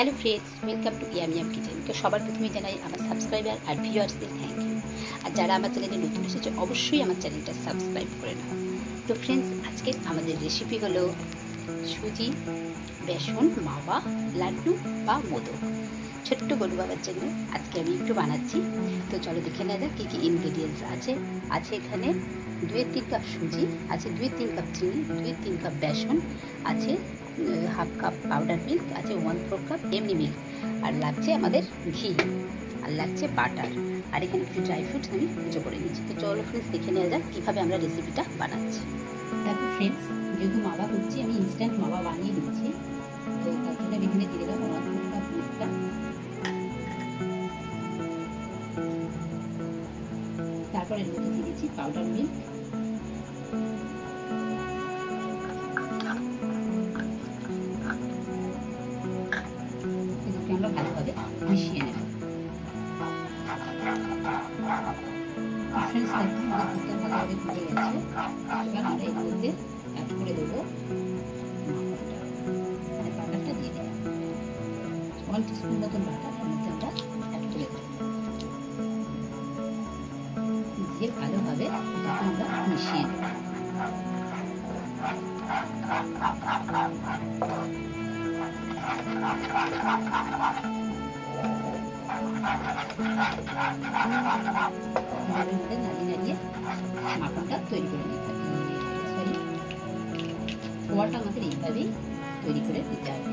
Hello friends, welcome to yummy yum kitchen. তো সবার প্রথমে জানাই আমার সাবস্ক্রাইবার আর ভিউয়ার্সদের থ্যাংক ইউ। আর যারা আমার চ্যানেলে নতুন এসেছে অবশ্যই আমার চ্যানেলটা সাবস্ক্রাইব করে নাও। তো ফ্রেন্ডস, আজকে আমাদের রেসিপি হলো সুজি, বেসন, মাওয়া, লাড্ডু বা মোদক। ছোট্ট গরু বাবার জন্য আজকে আমি একটু বানাচ্ছি। তো চলো দেখে নেওয়া যাক কী কী ইনগ্রেডিয়েন্টস আছে। এখানে 2-3 কাপ সুজি, আছে 2-3 কাপ চিনি, 2-3 কাপ বেসন, আছে হাফ কাপ পাউডার মিল্ক, আছে 1/4 কাপ এমনি মিল্ক, আর লাগছে আমাদের ঘি, আর লাগছে বাটার, আর এখানে কিছু ড্রাই ফ্রুটস আমি পুজো করে নিচ্ছি। তো চলো ফ্রেন্ডস দেখে নেওয়া যাক কীভাবে আমরা রেসিপিটা বানাচ্ছি। দেখো ফ্রেন্ডস, যেহেতু মাওয়া করছি আমি ইনস্ট্যান্ট মাওয়া বানিয়ে নিচ্ছি। তো তার জন্য আমি এখানে দিয়ে দিলাম 1/4 কাপ দুধটা, তারপরে এর মধ্যে দিয়ে দিচ্ছি পাউডার মিল্ক, আমরা ভালোভাবে মিশিয়ে নেব। ফ্রেন্ডস দেখুন আমাদের দুধটা ভালোভাবে ফুটে গেছে। এবার আমরা এর মধ্যে অ্যাড করে দেবো বাটারটা দিয়ে দিলাম 1 টিস্পুন মতন বাটার এর মধ্যে আমরা অ্যাড করে দেবো, দিয়ে ভালোভাবে এটাকে আমরা মিশিয়ে নেব। নাড়িয়ে মাখনটা তৈরি করে নিতে হবে। খোয়াটা আমাদের এইভাবেই তৈরি করে দিতে হবে।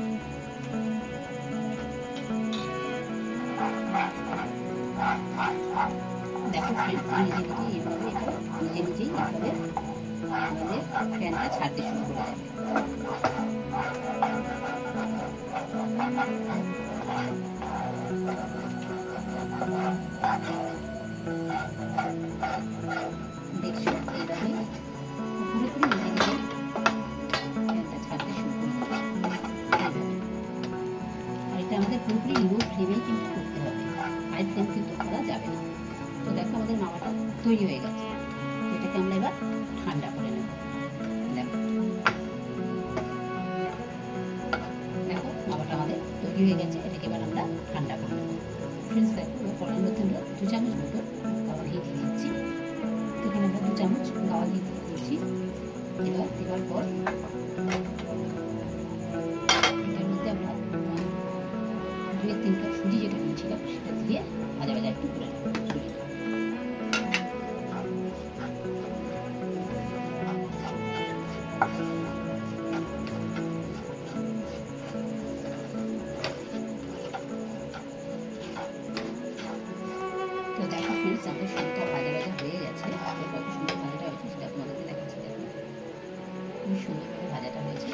দেখো ফ্রেন্ডস, নিজে নিজেই এইভাবে আমাদের ফ্যানটা ছাড়তে শুরু করে দেবে। দেখছো এইভাবে পুরোপুরি নিজে নিজে ফ্যানটা ছাড়তে শুরু করে দেবে। আর এটা আমাদের পুরোপুরি লো ফ্লেমেই কিন্তু করতে হবে, হাই ফ্লেম কিন্তু করা যাবে না। তো দেখো আমাদের মাওয়াটা তৈরি হয়ে গেছে। এটাকে আমরা এবার ঠান্ডা করে নেব। দেখো মাওয়াটা আমাদের তৈরি হয়ে গেছে। এটাকে এবার আমরা ঠান্ডা করে নেব। ফ্রেন্ডস দেখো কড়াইয়ের মধ্যে আমরা 2 চামচ মতো গাওয়া ঘি দিয়ে দিচ্ছি। এখানে আমরা 2 চামচ গাওয়া ঘি দিয়ে দিচ্ছি। এবার দেওয়ার পর এটার মধ্যে আমরা 2-3 কাপ সুজি যেটা নিয়েছিলাম সেটা দিয়ে ভাজা ভাজা একটু করে নেব। তো দেখো ফ্রেন্ডস, আমাদের সুজিটা ভাজা ভাজা হয়ে গেছে। কত সুন্দর ভাজাটা হয়েছে সেটা তোমাদেরকে দেখাচ্ছি। দেখো খুবই সুন্দরভাবে ভাজাটা হয়েছে।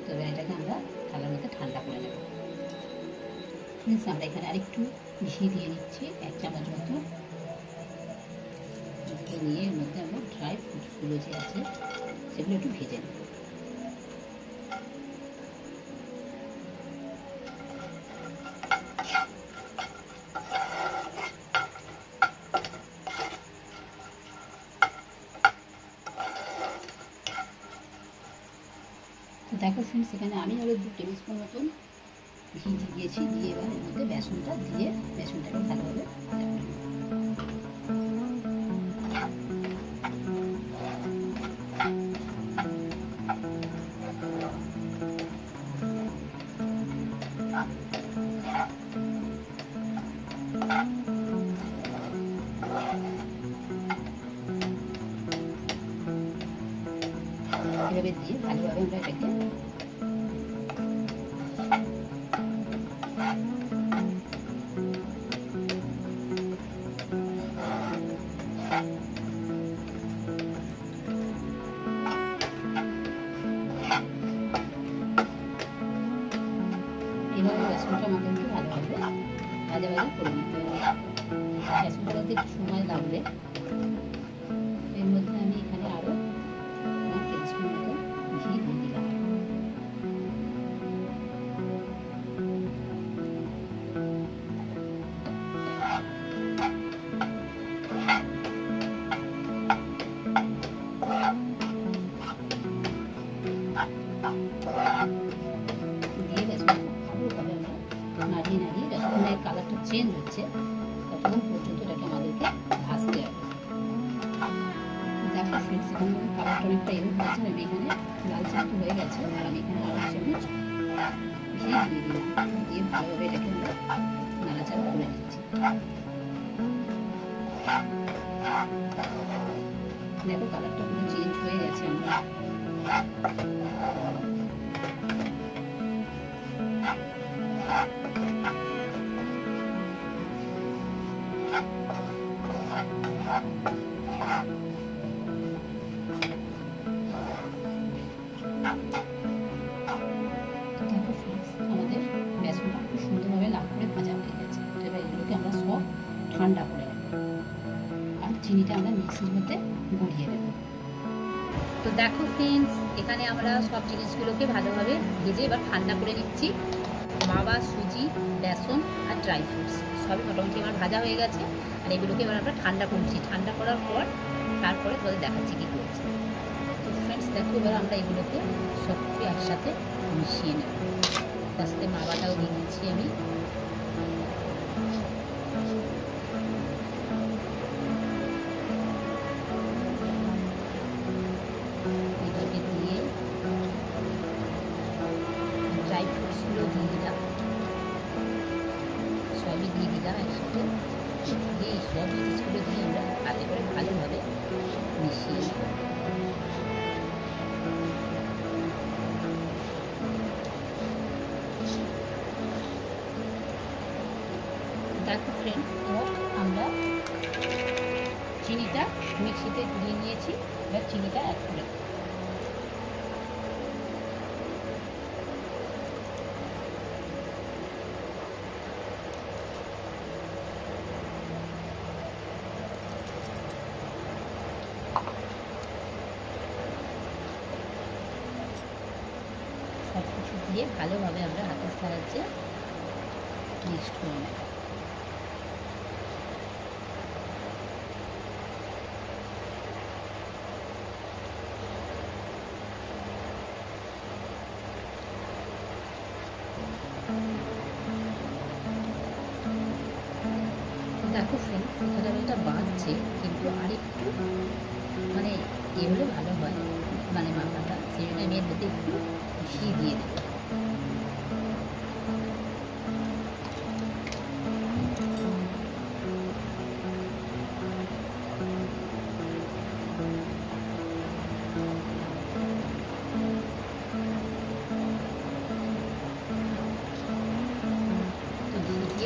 তো এবার এটাকে আমরা থালার মধ্যে ঠান্ডা করে নেব। ফ্রেন্ডস, আমরা এখানে আরেকটু ঘি দিয়ে নিচ্ছি 1 চামচ মতো। নিয়ে এর মধ্যে আমরা ড্রাই ফ্রুটসগুলো যে আছে সেগুলো একটু ভেজে নেব। তো দেখো ফ্রেন্ডস, এখানে আমি আরও 2 টেবিল স্পুন মতন ঘি দিয়েছি। দিয়ে এবার এর মধ্যে বেসনটা দিয়ে বেসনটাকে ভালোভাবে ভাজা করে নেব। এভাবে দিয়ে ভালোভাবে আমরা এটাকে এইভাবে বেসনটা আমাদেরকে ভালোভাবে ভাজা ভাজা করে নিতে হবে। বেসনটা করতে একটু সময় লাগবে। এর মধ্যে আমি এখানে আরও 1 টেবিল স্পুন মতো ঘি দিয়ে দিলাম। দিয়ে বেসনটা ভালোভাবে আমরা নাড়িয়ে নাড়িয়ে যতক্ষণ এর কালারটা চেঞ্জ হচ্ছে ততক্ষণ পর্যন্ত এটাকে আমাদেরকে ভাজতে হবে। দেখো ফ্রেন্ডস, এখানে কালারটা অনেকটা এরকম হয়েছে, আমি এখানে লালচে মতো হয়ে গেছে। আর আমি এখানে আরও 1 চামচ ঘি দিয়ে দিলাম, দিয়ে ভালোভাবে এটাকে আমরা নাড়াচাড়া করে নিচ্ছি। দেখো কালারটা পুরো চেঞ্জ হয়ে গেছে। আমরা দেখো ফ্রেন্ডস, আমাদের বেসনটা খুব সুন্দরভাবে লাল করে ভাজা হয়ে গেছে। এবার এগুলোকে আমরা সব ঠান্ডা করে নেব, আর চিনিটা আমরা মিক্সির মধ্যে গড়িয়ে নেব। তো দেখো ফ্রেন্ডস, এখানে আমরা সব জিনিসগুলোকে ভালোভাবে ভেজে এবার ঠান্ডা করে নিচ্ছি। মাওয়া, সুজি, বেসন আর ড্রাই ফ্রুটস সবই মোটামুটি আমার ভাজা হয়ে গেছে। আর এগুলোকে এবার আমরা ঠান্ডা করছি। ঠান্ডা করার পর তারপরে তোমাদের দেখাচ্ছি কী করছি। তো ফ্রেন্ডস দেখো, এবার আমরা এগুলোকে সব কিছু একসাথে মিশিয়ে নেব। তার সাথে মাওয়াটাও দিয়ে দিচ্ছি আমি। এটাকে দিয়ে ড্রাই ফ্রুটসগুলো দিয়ে দিলাম, সবই দিয়ে দিলাম একসাথে। দিয়ে এই সব জিনিসগুলো দিয়ে আমরা হাতে করে ভালোভাবে মিশিয়ে নেব। দেখো ফ্রেন্ডস, এবার আমরা চিনিটা মিক্সিতে গুলিয়ে নিয়েছি। এবার চিনিটা অ্যাড করে দেব। সব কিছু দিয়ে ভালোভাবে আমরা হাতের সাহায্যে মিক্সড করে নেব। দেখো ফ্রেন্ডস, এখানে এটা বাঁধছে, কিন্তু আরেকটু মানে এ হলে ভালো হয়, মানে মাখাটা। সেই জন্য আমি এর মধ্যে একটু ঘি দিয়ে দেবো।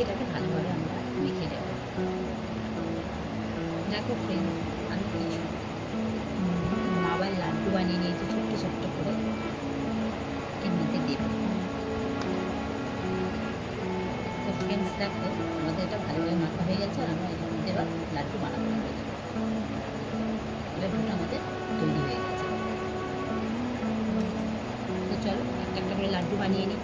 এটাকে ভালোভাবে আমরা মেখে দেব। দেখো ফ্রেন্ডস, আমি কিছু মাওয়ার লাড্ডু বানিয়ে নিয়েছি ছোট্ট ছোট্ট করে, এর মধ্যে দেব। তো ফ্রেন্ডস দেখো, আমাদের এটা ভালোভাবে মাখা হয়ে গেছে। আর আমরা এর মধ্যে এবার লাড্ডু বানাতে হবে। লাড্ডুটা আমাদের তৈরি হয়ে গেছে। তো চলো একটা একটা করে লাড্ডু বানিয়ে নিই।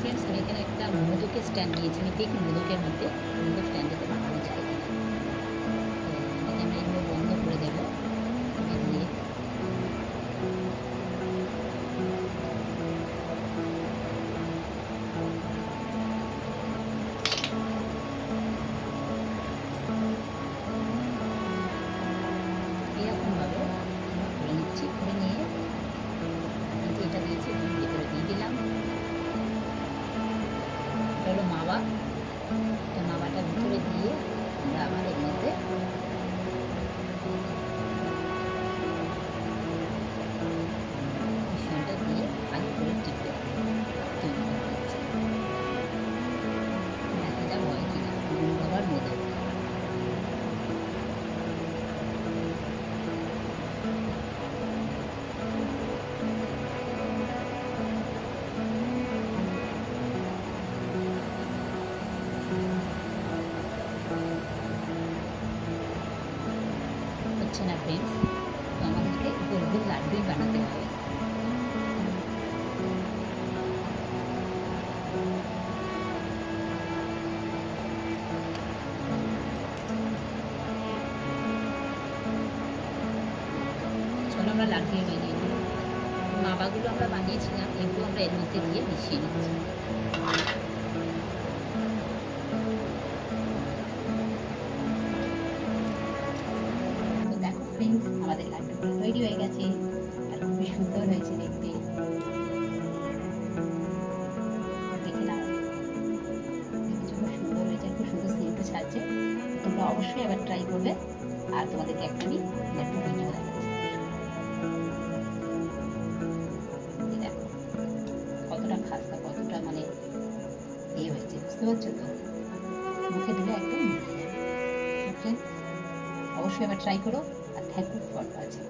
ফ্রেন্ডস, আমি এখানে একটা মোদকের স্ট্যান্ড নিয়েছি। আমি দেখি মোদকের মধ্যে মোদক স্ট্যান্ডেতে বানানো যায় কিনা। এটাকে আমরা এগুলো বন্ধ করে দেবো। দিয়ে এরকমভাবে আমরা করে নিচ্ছি। করে নিয়ে এটা দিয়েছি, ভেতরে দিয়ে দিলাম। এটা হলো মাওয়া। মাওয়াটা ভিতরে দিয়ে আমরা আবার এর মধ্যে মিশ্রণটা দিয়ে ভালো করে টিপে তৈরি করে দিচ্ছি। দেখা যাক হয় কিনা। আবার মোদক। হচ্ছে না ফ্রেন্ডস, তো আমাদেরকে গোল গোল লাড্ডুই বানাতে হবে। চলো আমরা লাড্ডু বানিয়ে নিই। মাওয়াগুলো আমরা বানিয়েছিলাম, এগুলো আমরা এর মধ্যে দিয়ে মিশিয়ে নিচ্ছি। তৈরি হয়ে গেছে আর খুবই সুন্দর হয়েছে দেখতে। দেখে নাও, খুব সুন্দর হয়েছে, খুব সুন্দর সেন্টও ছাড়ছে। তোমরা অবশ্যই আবার ট্রাই করবে। আর তোমাদেরকে একটা আমি একটু ভিডিও দেখাচ্ছি, দেখো কতটা খাস্তা, কতটা মানে হয়েছে, বুঝতে পারছো তো? মুখে দিলে একদম মিলিয়ে যাবে। অবশ্যই আবার ট্রাই করো। আর থ্যাংক ইউ ফর ওয়াচিং।